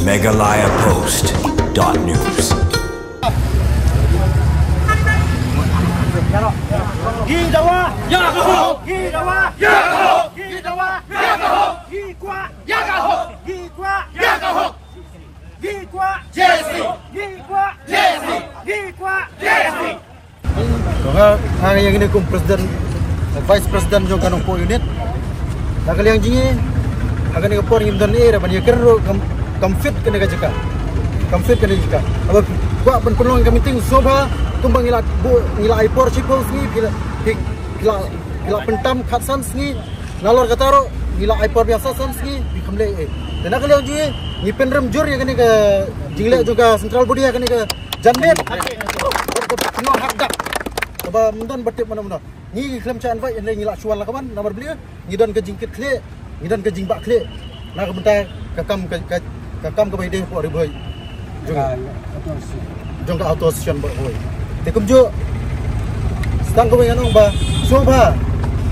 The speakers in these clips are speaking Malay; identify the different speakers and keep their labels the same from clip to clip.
Speaker 1: megalayapost.news.
Speaker 2: Gidawa, Yakaho! Gidawa, Yakaho! Gidawa, Yakaho! Gikwa, Yakaho! Gikwa, Yakaho! Gikwa, Jesse! Gikwa, Jesse! Gikwa, Jesse!
Speaker 3: Hari yang ini kum presiden, vice president juga nompo unit. Nakal yang jingi, akan ngepor ngimdan era ban yakir kamfit kena kajaka. Kamfit kena jika. Aba gua ban penolong kami ting soba tumbang ngila aipor chipos ni gila pentam khatsan ni ngalor kataro gila aipor biasa sans ni bikamle dan nakal yang jingi ngipen rem jur ya kene ke jingle juga central body ya kene ke janmet penolong hakdak. Aba mundan batik mana-mana. Ni klaim chan vai yang ngila suan la kaman nomor beli ngidon ke jingkit kle ngidon ke jingbak kle nak bentar kakam ke baide po riboy jong ka auto station bo boy tekum jo stang ko nganong ba soba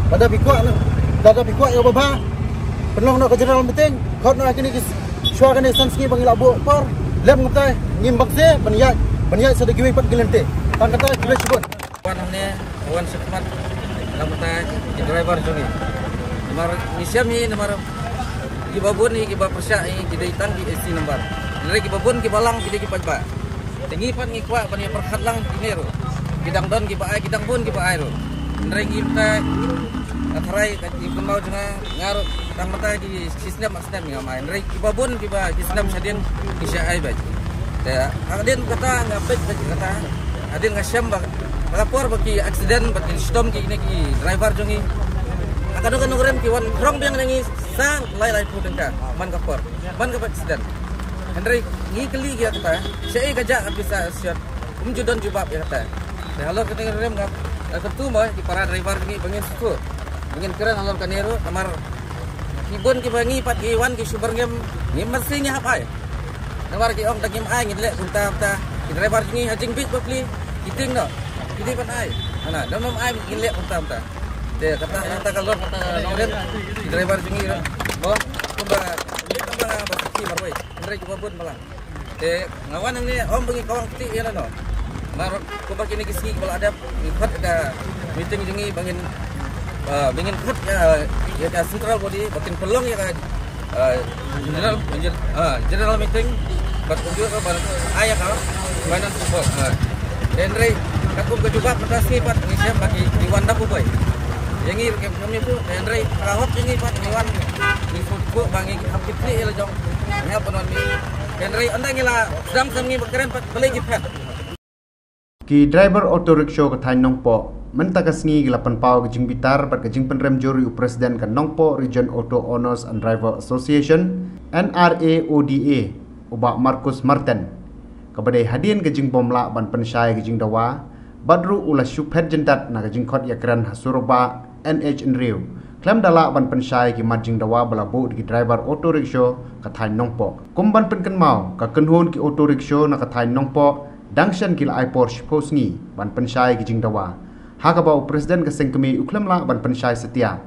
Speaker 3: pada bikwa ya baba penong no ke general meeting khot no kini sua kan sanski bangila bo por lem ngtai ngimbak se banyat sedegi pat gelente tang kata kile sibon
Speaker 4: wanne wan sekmat lamta driver jongi nomor misiam ni nomor gibabun ni giba persya ni gidaitan di SC nomor dari gibabun gibalang gidai gipajba tengi pan ngikwa pan perkhat lang dinero gidang don giba ai gidang bun giba ai ro dari gipta atrai gibun mau jonga ngaro tang mata di sistem ni ngamai dari gibabun giba sistem sadin isya ai baj ya adin kata ngapet kata adin ngasyam lapor bagi aksiden bagi stom ki driver jongi kadang-kadang rem ki wan rong biang nangi sang lai putengka man kapor man kapet aksiden Henry ngi keli ki kata sei gajak bisa siot judon jubab ya kata halor keting rem ngap ketu mah di para driver ki bangin suku bangin keren halor kanero kamar kibon ki bangi pat ki wan ki super game ni mestinya apa ya namar ki ong dagim ai ngidle kunta ki driver ngi hajing bit bapli kiting no ini pan ai ana dalam ai ngilek unta de kata kalau noren driver jingi bo kumba basti marwai ndre ko bun malang de ngawan ni om bengi kawang ti ya no mar kumba kini kisi kalau ada ikut ada meeting jingi bangin kut ya central body batin pelong ya general meeting bat kunjur ke bar ayah kau mana support Henry aku juga petasi pat ngisem bagi diwan dapu boy yang ngir kami tu Henry rahot ini pat diwan ni futku bangi apit ni ila jong nya penon ni Henry anda ngila sedang sami bekeren pat beli gipet
Speaker 5: ki driver auto rickshaw ka thain nongpo mentakas ngi gilapan pau gijing bitar pat gijing penrem juri presiden kan nongpo region auto owners and driver association NRAODA uba Marcus Martin kabadai hadin gijing bomla ban pensyai gijing dawa Badru ulah syuphet jendat na gajing khot yakran hasuroba NH Enriu klaim dala ban pensyai ki majing dawa balabu di driver auto rickshaw ka thain nongpo kumban penken mau ka kenhun ki auto rickshaw na ka thain nongpo dangshan ki lai Porsche posngi ban pensyai gijing dawa hakabau presiden ka sengkemi uklam la ban pensyai setia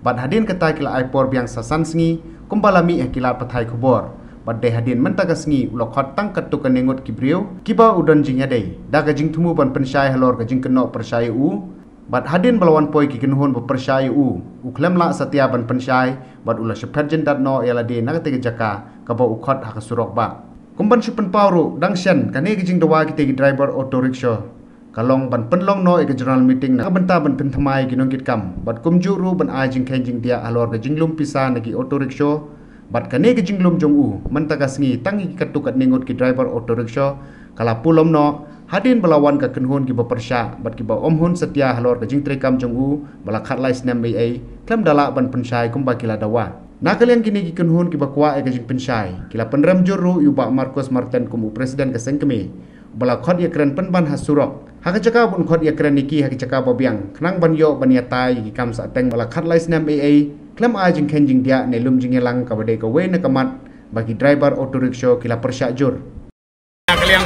Speaker 5: bad hadin kata ki lai por biang sasan sngi kumbalami akilat pathai khobor badai hadin mentagas ngi ulokhat tangkat tu kanengot kibriu kiba udon jingya dei daga jing thumu ban pensyai halor ka jing keno persyai u bad hadin balawan poi ki kenhon ba persyai u uklam la setia ban pensyai bad ulah syephat jendat no yala de na te jaka ka ba ukhat ha surok ba kumban supen pauru dangshan kane ki jing dawa ki te driver auto rickshaw kalong ban penlong no e general meeting na benta ban penthamai ki nongkit kam bad kumjuru ban ai jing khenjing dia halor ka jinglum pisa na ki auto rickshaw bat kane ke jinglum jong u mentagas ngi tangi katukat ningot ki driver auto rickshaw kala pulom no hadin balawan ka kenhun ki bepersya bat ki ba omhun setia halor ka jing trekam jong u bala khat lai snam ai klam dala ban pensyai kumba kila dawa nakalian kini ki kenhun ki bakwa e ka jing pensyai kila penram juru yuba Marcus Martin kumu presiden ka sengkemi bala khot ya kren penban hasurok haka caka bun khot ya kren niki haka caka bobiang knang ban yo ban ya tai ki kam sa teng bala khat lai snam ai klam ajing kenjing dia ne lum jing elang ka bade ka we na kamat bagi driver auto rickshaw kila persya jur
Speaker 6: nakaliang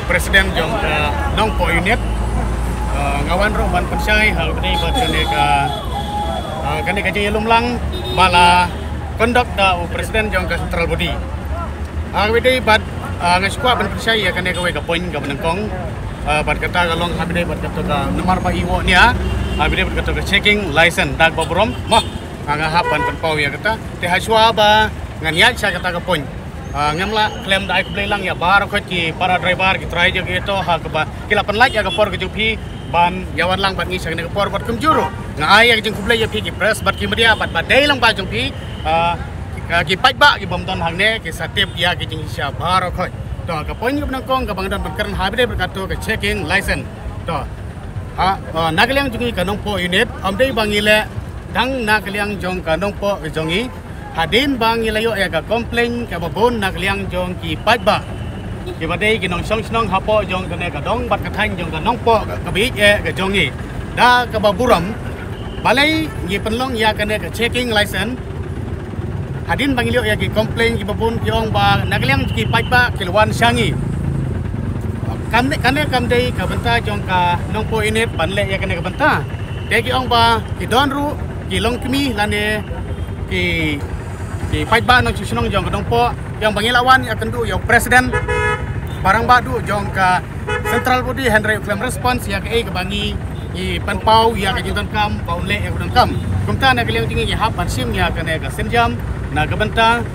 Speaker 6: presiden jong nongpo unit ngawan ro ban pensyai hal kini bat kene ka jilum lang bala conduct da presiden jong ka central body Habis bat ngasukwa ban percaya kan dia kawai kapoin ka benengkong bat kata kalong habis bat kata ka nomor pa iwo niya habis bat kata ka checking license dag babrom mah ngahapan penpau ya kata teh haswa ba nganiat saya kata kapoin ngamla klaim da ik lang ya bar ko ki para driver ki try jo gitu ha ka ba kilapan like ya ka por ke jupi ban yawan lang bat ngi sa ka por bat kumjuro ngai ya jeng kublai ya pi ki press bat ki media bat dai lang ba jong pi ki pai ba ki bom don hang ne ki satip ya ki jing sia baro khoi to ka poin ki benangkong ka bangdan berkeran habide berkato ka checking license to nagaliang jungi ka nongpo unit amdei bangile dang nagaliang jong ka nongpo ki jongi hadin bangile yo ya ka complain ka babon nagaliang jong ki pai ba ki badai ki nong song hapo jong ka ne ka dong bat ka thang jong ka nongpo ka bi ka jongi da ka baburam balai ngi penlong ya ka ne ka checking license hadin bangilio ya ki komplain ki babun ki ong ba nagaliang ki pai ba kilwan sangi kam dei ka benta jong ka nongpo init banle ya kane ka benta de ki ong ba ki donru ki long kmi lane ki pai ba nong chisunong jong ka nongpo yang bangilawan ya kendu yang presiden barang ba du jong ka central body Henry claim response ya ke bangi i panpau ya ka jinton kam paule ya ka kam kumta nagaliang tingi ya hap sim ya kane ka senjam na gabanta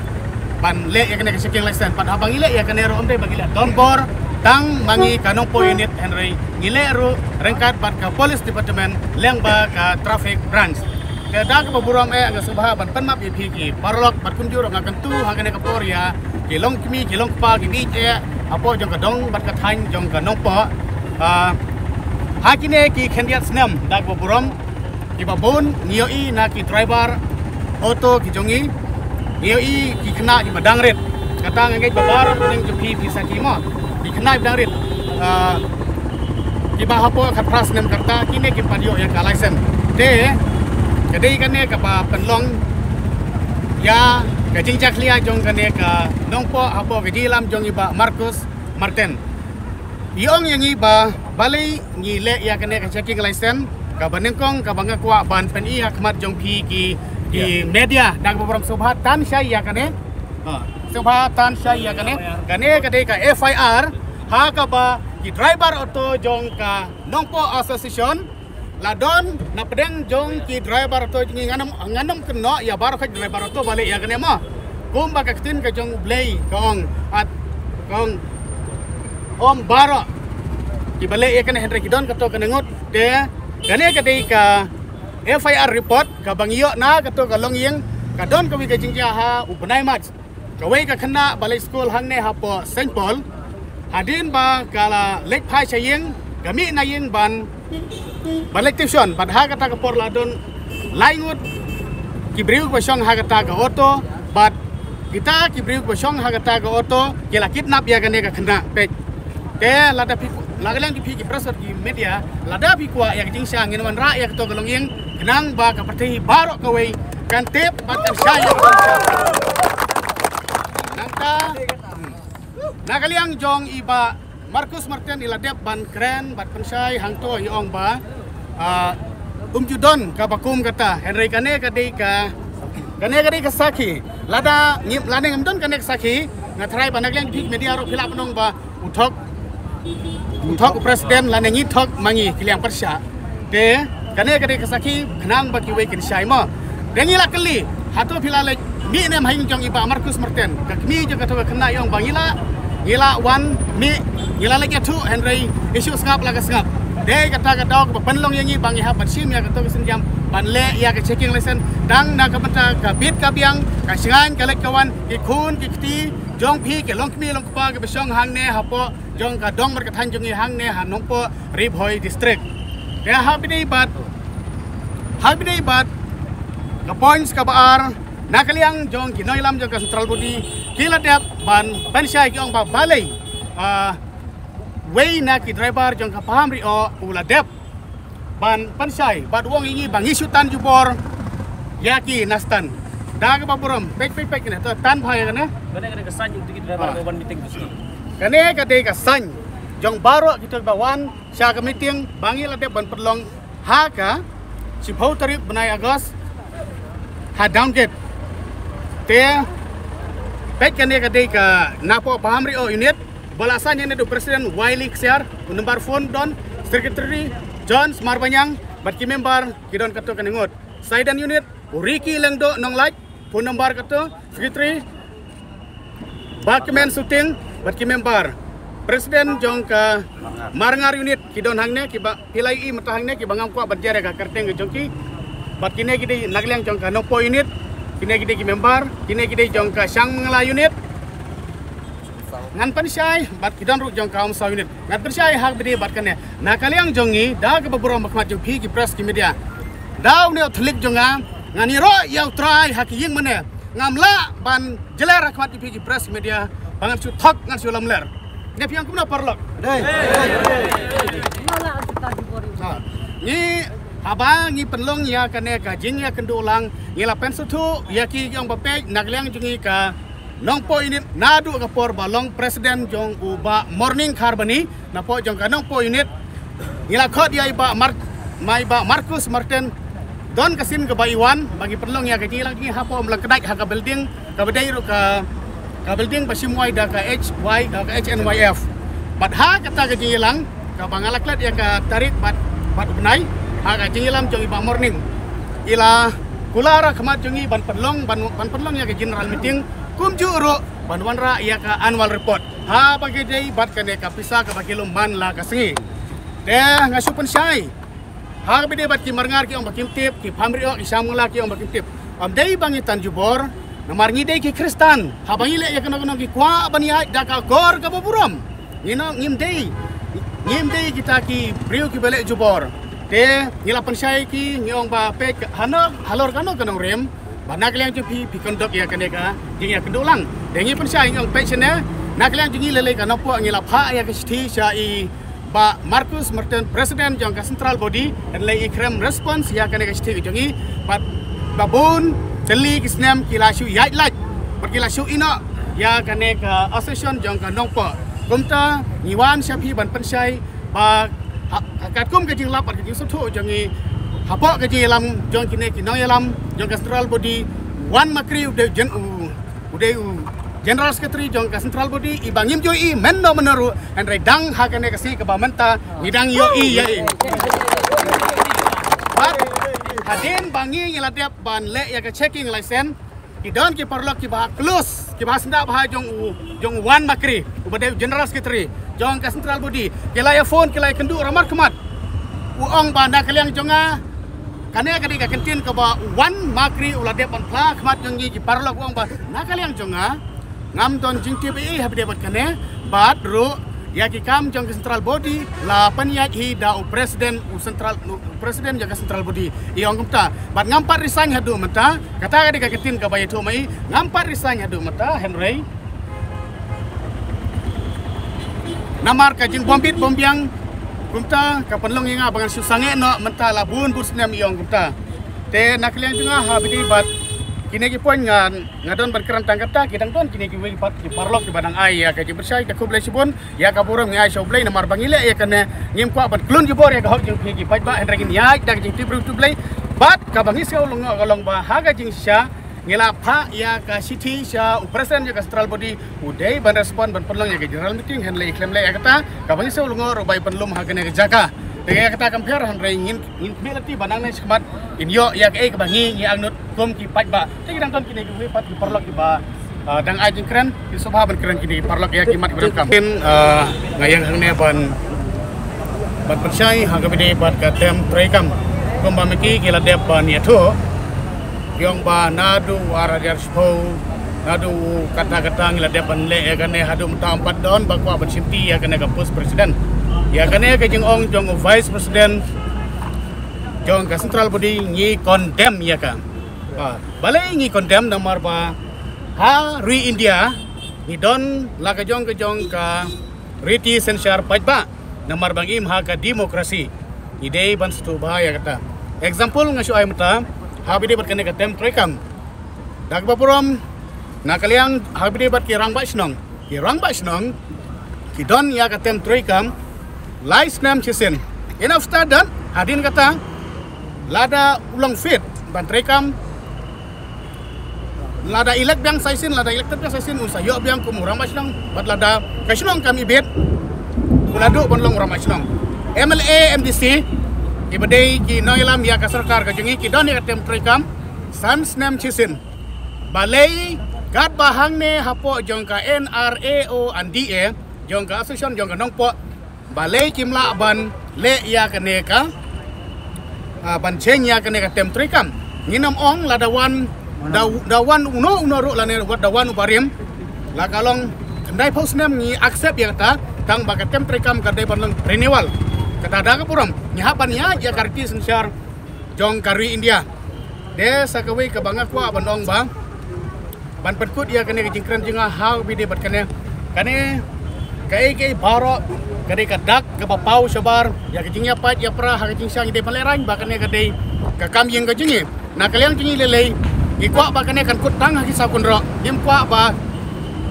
Speaker 6: ban le ya kena checking license pan abang ile ya kena ro omde bagila donbor tang mangi kanong po unit Henry ngile ro rengkat bat ka police department leng ba ka traffic branch ke da ka buram aga subha ban pan map ip ki parlok bat kunjuro ngakan tu hangane ka poria ki long kmi ki long pa ki bi e apo jong ka dong bat ka thain jong ka nong po hakine ki khendiat snam da ka buram ki babon nioi na ki driver auto ki jongi Yoi ki kena ki badang rit kata ngai babar ning jepi bisa ki mo ki kena badang rit ki ba hapo ka pras nem karta kine ki padio ya ka license de kadai kane ka ba penlong ya ka jingjak lia jong kane ka nongpo hapo ke dilam jong iba Marcus Martin yong yang iba balai ngi le ya kane ka checking license ka banengkong ka banga kwa ban pen i hakmat jong pi ki di media dag beberapa subhatan saya kane subhatan saya kane kadai ka FIR ha ka ba ki driver auto jong ka nongpo association ladon na pedeng jong ki driver auto ngi nganam keno ya bar ka driver auto balik ya kane mo kum ba ka tin ka jong blay kong om baro ki balik ya kane Henry Kidon kato kanengut de kadai ka FIR report ka bangio na kato ka longyeng ka don ka wi ka jingja ha upanay match ka wei ka khana balai school hang ne hapo Saint Paul hadin ba kala lek phai chayeng kami na yeng ban balai tuition bad ha kata ka por ladon laingut ki briu ba song ha kata ka auto bad kita ki briu ba song ha kata ka auto kila kidnap ya kane ka khana pe te lada pi lagalang ki pressure ki media lada pi kwa ya jingsa nginwan ra ya kato ka longyeng nang ba ka perti barok kawai kan tip batkan saya nangka nagaliang jong iba Marcus Martin iladep ban kren bat pensai hangto iong ba judon ka bakum kata Henry kane kadai ka saki lada ngim lane ngamdon kane saki ngatrai banagaliang pik media ro khilap nong ba uthok presiden lane ngithok mangi kiliang persya de kane kadai kasaki kenang bagi wei kin syai mo dengila kali hatu philalek mi nem haing jong iba Marcus Martin kakmi jo kata kena yong bangila ngila wan mi ngila lagi tu Henry isu ngap laga ngap de kata dog penlong yang bangi ha sim ya kata senjam banle ya ke checking license dang na ka benta ka bit ka biang ka singan ka lek kawan ki khun ki kti jong phi ke long kmi long pa ke besong hang ne hapo jong ka dong ber ka than jong hang ne han nongpo Ribhoi district ya habidai bat ka points ka baar nakaliang jong kinoilam jong ka central body kila tiap ban syai ki ong ba balai wei na ki driver jong ka paham ri o ula dep ban syai bad wong ingi bang isutan jubor yaki nastan daga baburam pek ne to tan phai kana
Speaker 2: kene ka san yung tigi driver ban meeting tu
Speaker 6: kene ka de ka san jong baro kita bawan sya ka meeting bangi la dep ban perlong ha ka si phau tarif banai Agos ha downgrade te pek kan dia kadai ka napo pahamri o unit balasan yang itu Presiden Wiley Ksiar number phone don Secretary John Smarbanyang batki member kidon kato kaningot Saidan unit Ricky Lengdo nong like phone number kato Secretary Bakmen Suting batki member Presiden jong ka Marangar unit kidon hangne kiba pilai mata hangne kiba ngam kwa berjaya ka kerteng ke jongki bat kine gidi nagliang jong ka nopo unit kine gidi ki member kine gidi jong ka Sang Mangala unit ngan pensyai bat kidon ru jong ka Umsa unit ngan pensyai hak bidi bat kane nakaliang jongi da ke beberapa makmat jong ki press ki media daw ne thlik jonga ngani ro yaw try hak ying mane ngamla ban jelar makmat ki press media bangan su thok ngan su lamler ne piang kumna parlok ni abang ni penlong ya kane ka jing ya kendulang ngila pensutu ya ki yang bapek nagliang jungi ka nongpo unit nadu ka por balong Presiden jong uba morning carboni napo jong ka nongpo unit ngila khot ya iba Marcus Martin don kasin ke Iwan bagi penlong ya ka jilang ni hapo mlang kedai ha ka building ka bedai ru ka building pasimwai da ka HNYF bat ha kata ka jilang ka bangalaklat ya ka tarik bat benai ha ka jilang jong iba morning ila kulara khamat jongi ban penlong ya ka general meeting kum juro ban wanra ya ka annual report ha bagi dei bat ka ne ka pisa ka bagi lumban la ka sengi deh ngasupen syai ha bide bat ki marngar ki ong bakim tip ki pamri ki samula ki ong bakim tip am dei bangi tanjubor namar ngidei ki Kristan ha bangi le ya kana ki kwa baniai da ka gor ka baburam ngim dei kita ki priu ki bele jubor te ngila pensyai ki ngiong ba pek halor kanong rem banak liang ju pi kondok ya kaneka jing ya kendulang dengi pensyai ngiong pek sene nak liang jungi lele kana po ngila pha ya ki sti sha i ba Marcus Martin Presiden jong ka Central Body dan lei krem response ya kaneka sti jungi babun Celi kisnem kilasyu yait laj berkilasyu ino ya kaneka association jong ka nongpo kumta niwan syapi ban pensyai ba hakat kum ke jing lapar ke jing sutu jongi hapo ke jing lam jong kine kinong yalam jong ka Central Body wan makri ude General Secretary jong ka Central Body ibangim jo i menno meneru andre dang hakane kasi ke bamenta ngidang yo i ya hadin bangi ngeladap ban le ya ke checking license kidon ki perlok ki bah close ki bah senda bah jong wan makri ubade General Secretary jong ka Central Body kelaya phone kelaya kendu ramar kemat uong banda kaliang jonga kane kadi ka kentin ke bah wan makri uladep ban pla kemat jong ki perlok uong bah na kaliang jonga ngam don jing TPI habde bat kane bat ru ya ki kam jong ke Central Body la paniat hi da Presiden jaga Central Body iong kumta bat ngampat resign hadu mata kata kadi ka ketin ka bayi tu mai ngampat resign hadu mata Henry namar ka jing bombit bombiang kumta ka penlong inga bangan susange no mata labun busnem iong kumta te nakliang junga habidi bat kini ki poin ngadon berkeran tangkata kidang don kini ki wi pat ki parlok ki badang ai ya ka ji bersai ka kublai sibun ya ka buram ngai so blai namar bangile ya kene ngim kwa bat klun jibor ya ka hok jing ki pat ba hendragin ya dak jing tibru tu blai bat ka bangi se ulung golong ba haga jing sya ngila pha ya ka city sya Presiden ya ka Central Body udai ban respon ban perlong ya ka general meeting henlei klem le ya kata ka bangi se ulung ro bai penlum haga ne jaka dengan kata compare handrai ngin melati banang nes kemat inyo ya ke bangi ni angnut kom ki patba te kidang ton kini ki pat ki parlok ki ba dang ajing keren ki sobha ban keren kini parlok ya ki mat berekam kin ngayang hangne ban pensyai haga bide bat ka tem trekam kom ba meki ki ladep ban ya tho yong ba nadu arajar spo nadu kata-kata ngiladep ban le ya kane hadu mta 4 don ba kwa ban simti ya kane ka post Presiden ya kane ke jing ong jong Vice President jong ka Central Body ngi condemn ya ka balai ngi condemn nomor ba ha ri India ni don la ka jong ka riti sensor pajba nomor bang im ha ka demokrasi ide ban stu bahaya kata example ngasu ai mata habide bat kane ka tem trekam dak bapuram nakaliang habide bat ki rang ba snong ki don ya ka tem trekam Lais nam cisen. Enough start dan hadin kata lada ulang fit ban trekam lada ilek biang saisin lada ilek tapi saisin usayo biang kumurang machlong bat lada kaslong kami bet kulado bonlong ram machlong MLA MDC ibadai ki noilam ya ka sarkar ka jengi ki don ya tem trikam sans nem chisin balai gat bahang ne hapo jongka NRAO and DA jongka association jongka nongpo balai kimla ban le ya kaneka ban cheng ya kaneka tem trikam nginam ong ladawan dawan uno ru lane wat dawan ubarim la kalong kendai post nem ni accept ya kata tang bakat tem trikam kadai ban renewal kata ada puram nyahapan ya karti sensar jong kari India de sakawai ke bangak kwa bandong bang ban petkut ya kene jingkran jinga hau bide bat kene kai baro kade kadak ke bapau sabar ya kejingnya pat ya pra ha kejing sang ide paleran bakane kade ke kambing ke jingi na kalian jingi lelei ikwa bakane kan kut tang kisah kunro nim kwa ba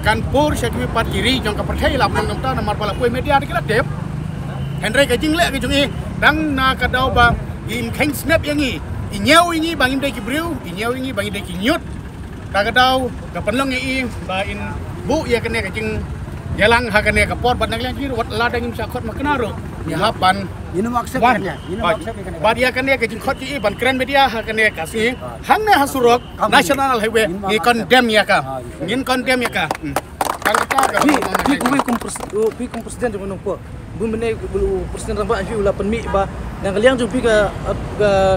Speaker 6: kan pur syakwi pat kiri jong ka percaya la pang ta namar pala pui media dikira tep Henry ke jing le ke jingi dang na kadau ba in keng snap yangi inyau ini bangin dai kibriu inyau ini bangin dai kinyut ta kadau ka penlong i ba in bu ya kene ke jing jalang ha kene ka pot bat nang kiri wat la dang im sakot makenaro ya hapan
Speaker 3: Ini maksudnya.
Speaker 6: ba dia kene ke jing khot i ban kren media ha kene ka si hang ne hasurok national highway ni condemn ya ka ngin condemn ya ka kalau ka
Speaker 2: Pi kum presiden jong nongpo bumene presiden ramba fi ula penmi ba nang kaliang jong pi ka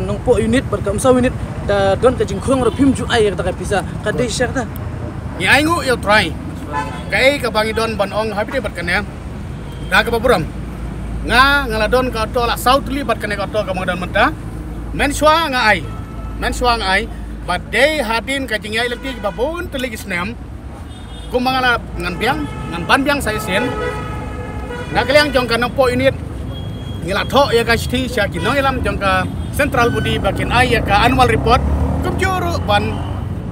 Speaker 2: nongpo unit bar ka umsa unit da don ka jingkhong ro phim ju ai ka ta bisa ka dei syak ta
Speaker 6: ni aingu yo try kai ka bangi don ban ong habide bat kene da ka baburam ngala don ka to la southly bat kene ka to ka mangadan menta men shwa nga ai but they hadin ka jingai leti babun teligi snem kumangala ngan ban biang sai sen na kaliang jong ka nongpo unit ngila tho ya ka sti sya ki noilam jong ka central body bakin ai ya ka annual report kumjuru ban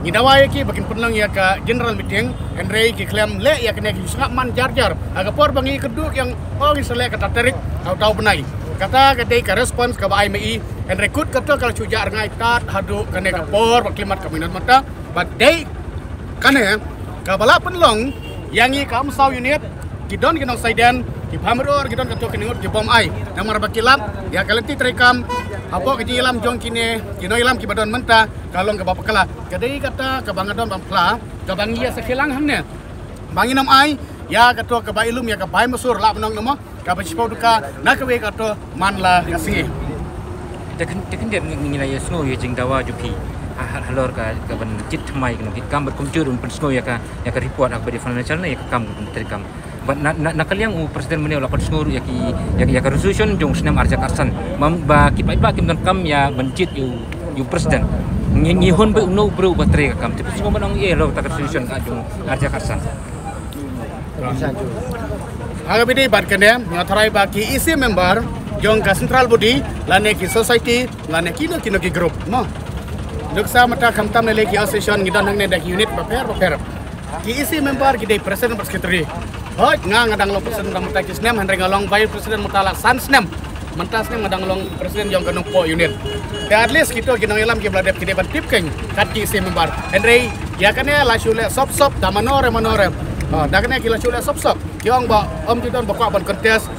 Speaker 6: ngidawai ki bakin penlang ya ka general meeting Henry ki klaim le ya kene ki sangat man jar aga por bangi keduk yang isale kata tarik tahu benai kata kadai ka response ka bai mai Henry kut kata kalau cuja ngai tat hadu kene ka por baklimat ka minat mata but dei kane ka bala penlong yang i kam saw unit kidon kinong saidan ki pamror kidon kato kiningot ki bom ai namar bakilap ya kalenti trekam apo ki ilam jong kine kino ilam ki badon menta kalong ke bapakala kadai kata ke bangadon bampla ke bangi ya sekilang hamne bangi nam ai ya kato ke bailum ya ke bai masur la menong namo ka bachipau duka na ke we kato manla kasih
Speaker 7: tekan dia ngina ya snow ya jing dawa jupi halor ka ban jit mai kan kam ber kumjur un snow ya ka report ak bari financial na ya ka kam terkam na kaliang presiden meneu lakon snow ya ka resolution jong senam arja karsan ba ki pai ba kim dan kam ya benjit yu presiden ngihon ba no bro ba tre ka kam tapi semua menang ye lo tak resolution ka jong arja karsan
Speaker 6: aga bidi bat kene ngatrai ba ki isi member jong ka central body lane ki society lane kino ki group mo Duksa mata kamtam ne leki association ngidon hang ne dak unit paper ki isi member ki dei president secretary hoj ngadang lo president mata ki snem han rengalong vice president mata san snem mentas ne ngadang long president jong kanong po unit ya at least kito kinong ilam ki bladep ki debat tip keng kat ki isi member henry ya kane la shule sop da manore da kane ki la shule sop kiong ba tidon ba kwa ban contest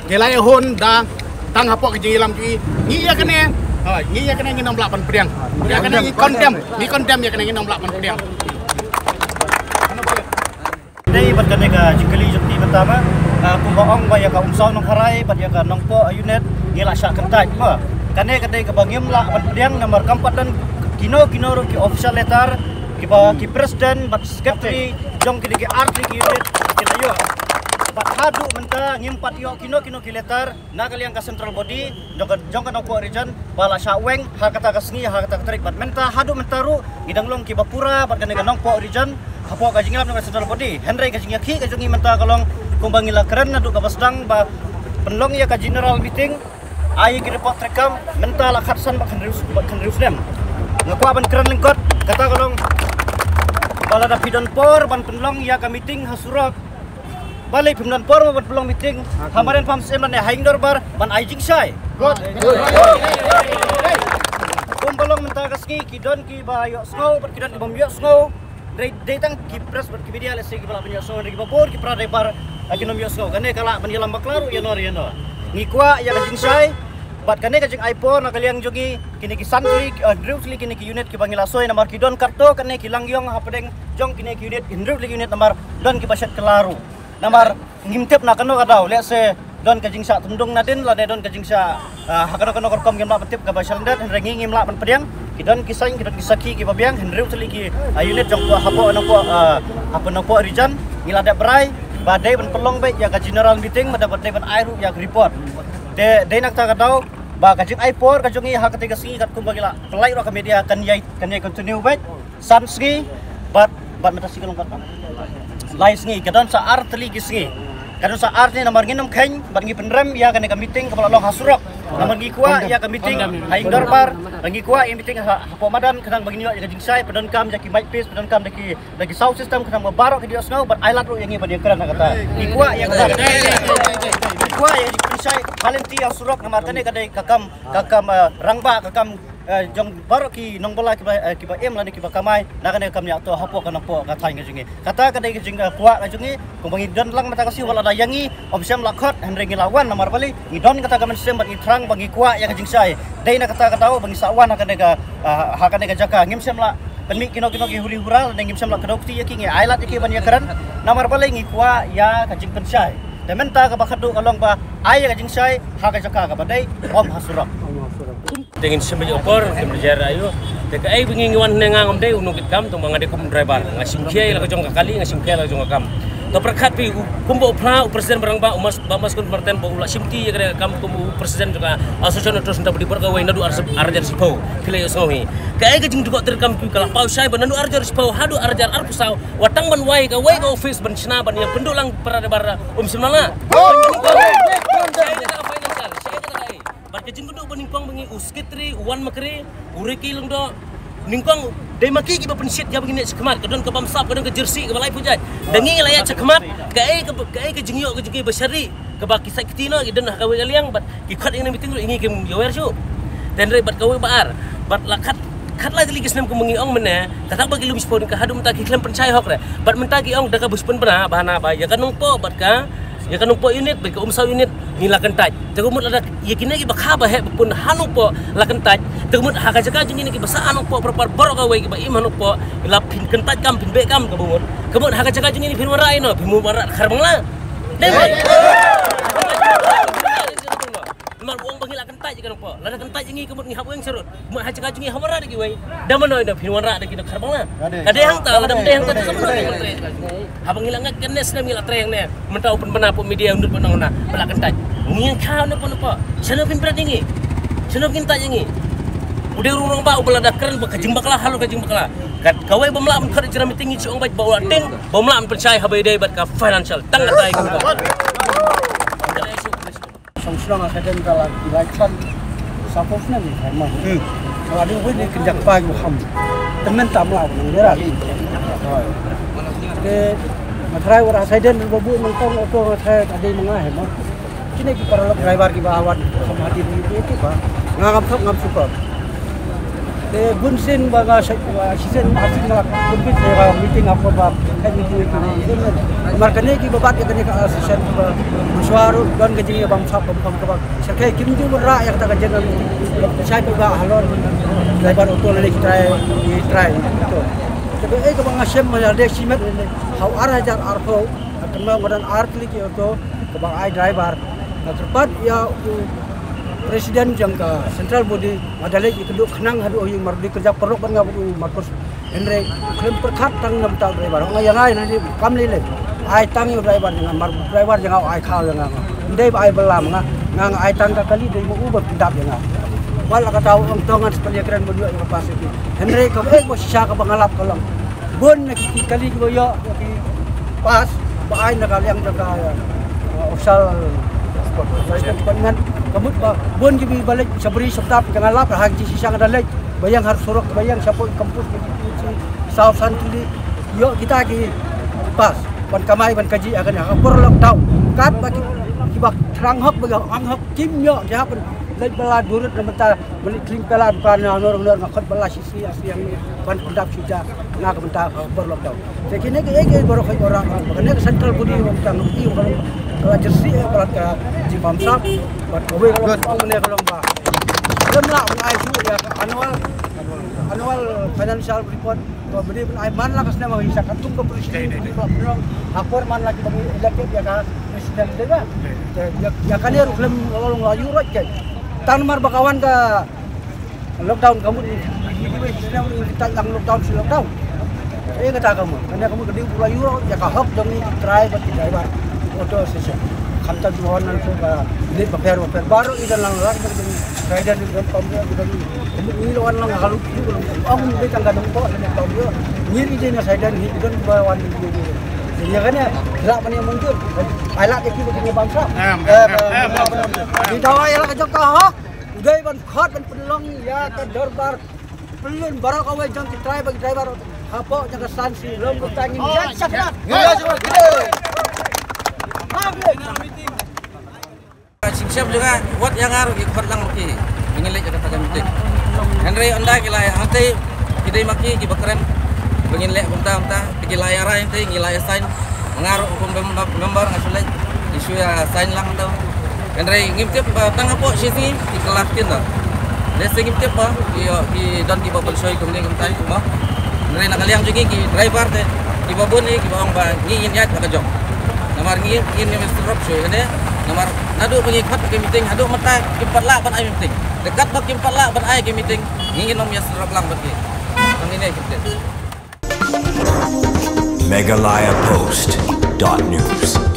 Speaker 6: gelai hon da tang hapok ki ilam ki ni ya kane ni ya kena nginom lapan pedang. Ya kena ngi kondem ya kena nginom lapan pedang.
Speaker 3: Dei bat kene ka jingkali jukti pertama kumbaong ba ya ka umsaw nong harai bat ya ka nongpo unit ngila syak kentai ma kane kadai ka bangim lapan pedang nomor 4 dan kino ro ki official letter ki presiden bat secretary jong ki arti ki unit kita yo bat hadu menta ngimpat yo kino ki letter na kaliang ka central body jong ka nongpo region bala syaweng ha kata kasngi ha kata tarik bat menta hadu mentaru gidanglong ki bapura bat kane ka nongpo region hapo ka jinglam ka central body Henry ka jingya ki ka jongi menta kalong kumbangila keren nadu ka basdang ba penlong ya ka general meeting ai ki report rekam menta la khatsan ba khandrius dem ngakwa ban keren lengkot kata kalong bala da pidon por ban penlong ya ka meeting hasurok balik pimdan por ban pelong meeting hamaran pam sem ne haing dorbar ban aijing sai good kumbalong menta kaski kidon ki ba yo snow bat kidon ki bom yo snow
Speaker 8: Day tang kipres berkibidia lesi kipala penyosong dari babor kipra dari bar akinom yosong kane kala penyelam baklaru ya nor. Ngikwa ya kajing sai bat kane kajing iPhone nakaliang jogi kini ki santri drusli kini ki unit ki bangila soy nomor ki don karto kane ki langyong hapedeng jong kini ki unit indrusli unit nomor don ki pasyat kelaru nomor ngimtep nakano kadau lihat se don kajing sa tundung nadin la don kajing sa hakano korkom ngimla petip ka basalndat henrengi ngimla pen pedang kidon kisahing kidon kisaki ki babiang henreu teli ki unit jong po hapo ano po rijan ngilada berai badai ben pelong baik ya ka general meeting mada badai ben airu ya report de nak ta kadau ba kajing i4 kajungi hak ketiga singi kat kumbagila pelai ro ka media kan yai continue baik san singi bat mata sikalong kat lai singi kadon sa ar teli ki singi kadon sa ar ni nomor nginam khain bat ngi penrem ya kan ka meeting kepala long hasurok nomor ngi kuwa ya ka meeting haing dorbar rangi kuwa yang meeting hapo madan kadang bagini ya kajing sai pedon kam jaki mic piece pedon kam daki sound system kadang mabarok ki dios ngau bat ailat ro yang ngi badia keran kata ngi kuwa yang kata kuwa yang dipersai Valentia surok nomor kane kadai kakam rangba kakam jong barok ki nong bola ki ba em la ki ba kamai na kane kam ya to hapo kana po ka thai ngajungi kata kadai jing kuwa ngajungi kumbangi don lang mata kasi wala dayangi omsem lakhot henrengi lawan nomor bali ngi don kata kamen sem bat ngi trang bangi kuwa yang jing sai dai na kata katau bangi sawan kane ka hakane ka jaka ngim sem la penmi kino ki huri hural ngim sem la kadokti ya ki ngi ailat ki ban ya keran nomor bali ngi kuwa ya kajing pensai dementa ka bakadu kalong ba ay kajing sai haka jaka ka badai om hasurok
Speaker 9: dengan semai opor kemudian ayo deka ai bingi wan nengang om dei unukit kam tong mangade kum driver ngasim kiai la jong kali ngasim kiai la jong kam to perkhat pi kumbo pra presiden barang ba umas bamas kun marten bo ula simti ya kam kum presiden juga asosiasi terus nda budi perga wai nadu arjar sipo kile sohi ka ai gajing juga terkam pi kala pau sai bananu arjar sipo hadu arjar arpusau watang ban wai ka office ban sina ban yang pendulang parade bara simnala kajing kudu beningkong bengi uskitri uwan makri uriki lang do ningkong dai maki ki pensit ya begini sekmat kadon ke bamsap kadon ke jersey ke balai pujat dangi layak sekmat kai kajing yo kajing besari ke baki sakitino idon ka we liang bat ki khat ing meeting ingi ke yower su dan re bat kawe baar bat lakat khat la lagi senam ke mengi ong mena kata bagi lu mispon ke hadum ta ki klem pencai hok re bat mentagi ong daka buspun bana bahana ba ya kanung po bat ka ya kanung po unit bagi umsau unit ngila kentaj tegumut ada yakina ki bakha ba he pun hanu po la kentaj tegumut haka jaka jing ni ki basa anu po perpar borok ka we ki ba im hanu po la pin kentaj kam pin be kam ka bumut kemut haka jaka jing ni pin warai no bimu warat kharbang la demai mar uang bagi la kentaj kan po la kentaj jingi kemut ngi hapung serut mu haka jaka jing hawara de ki we damano ida pin warat de ki kharbang la ade hang ta la de hang ta sama habang hilang kenes na mila treng ne mentau pun bena pun media undut pun na pelak kentaj ngin kau ne pun apa sana pin berat jingi sana pin ta jingi udah urung ba ubala dakran ba kajing bakla halu kajing bakla kat kawai bamla mun khar jira meeting ci ong ba bawa ting bamla mun percaya habai dai bat ka financial tang tai ko
Speaker 8: song akadem kala election sapofna ni ma kalau ada win kenjak pagi ham temen tamla nang dera ke matrai wara saiden babu mengkong auto matrai ade mangah mo kini ki para driver ki bawan samadi ni itu ba ngam super ke bunsin baga season asin ngalak kumpit ya meeting apa ba kan meeting itu markane ki babat ya ka season ba muswaru don gajing bang sap bang ka sakai kimju ra ya ta gajen sai ba halor driver auto le try itu tapi ke bang asem ada simet how arajar arpo kenal ngodan artli ki auto ke bang ai driver terpat ya presiden jangka central body madale keduk kenang hadu yang mardi kerja perlu kan ngap Markus Henry klaim perkat tang ngam ta driver yang ai nanti kam le ai tang yu driver dengan mar driver yang ai khal yang ndai ai belam ngang ai tang kali dari mau ubah pindah yang wala ka tahu ang tongan seperti keren berdua yang pas itu Henry ka mo sisa ka bangalap kalang bon kali ko yo pas ba ai na kaliang jaga official department kamut ba bon gibi balik sabri sabtap dengan lap haji sisa ngadalek bayang harus surok bayang siapa kampus South Santuli yo kita lagi pas ban kamai ban kaji akan hak por lockdown kat bagi kibak terang hak bagi ang hak kim yo jahapan
Speaker 10: lek bala durut na mata balik kling pala kan nor ngakot bala sisi yang ban pendap sudah nak menta ber lockdown jadi kini ke baru kai orang bagane central budi menta nukti kalau jersey kalau ka di bamsa buat kowe kalau mene kalau ba lemla ngai su ya annual financial report ko beri ai man la kasna ma isa katung ko presiden lapor man lagi bagi elected ya ka presiden dega ya kan ya klem lolong layu rot ke tanmar bakawan ka lockdown kamu di kita yang lockdown si lockdown kata kamu karena kamu gede layu ya ka hok demi try bagi driver auto session kamta jualan itu ka ini paper baru idan lang bagi rider di dalam kamu ini lawan lang kalau aku mungkin kan gadong po dan kamu ni ide na rider ni idan bawan ni ya kan ya gerak mana yang muncul alat itu begini bangsa di dawa ya ka jok hok udah ban khot ban pelong ya ka dorbar pelun baru kau jang try bagi driver apa jaga sanksi lom bertangin ya sakit ya cuma
Speaker 4: Siap juga buat yang harus ikut lang maki ingin lihat kata kami meeting Henry anda kila nanti kita maki kita keren ingin lihat unta kila yara nanti kila sign mengaruh hukum member ngasulai isu ya sign lang tau Henry ngimtip tang apa sisi di kelas kita desa ngimtip apa di don di bubble show kemudian kita cuma Henry nak kalian juga di driver deh di babon ni di bawang ba ngin ya kata jom namar ngin Mr. Rob show ini nomor nadu pengikut ke meeting adu mata kimpat lah ban ai meeting dekat bak kimpat lah ban ai ke meeting ngingin nom ya serap lang bagi ini kita
Speaker 1: Megalayapost.news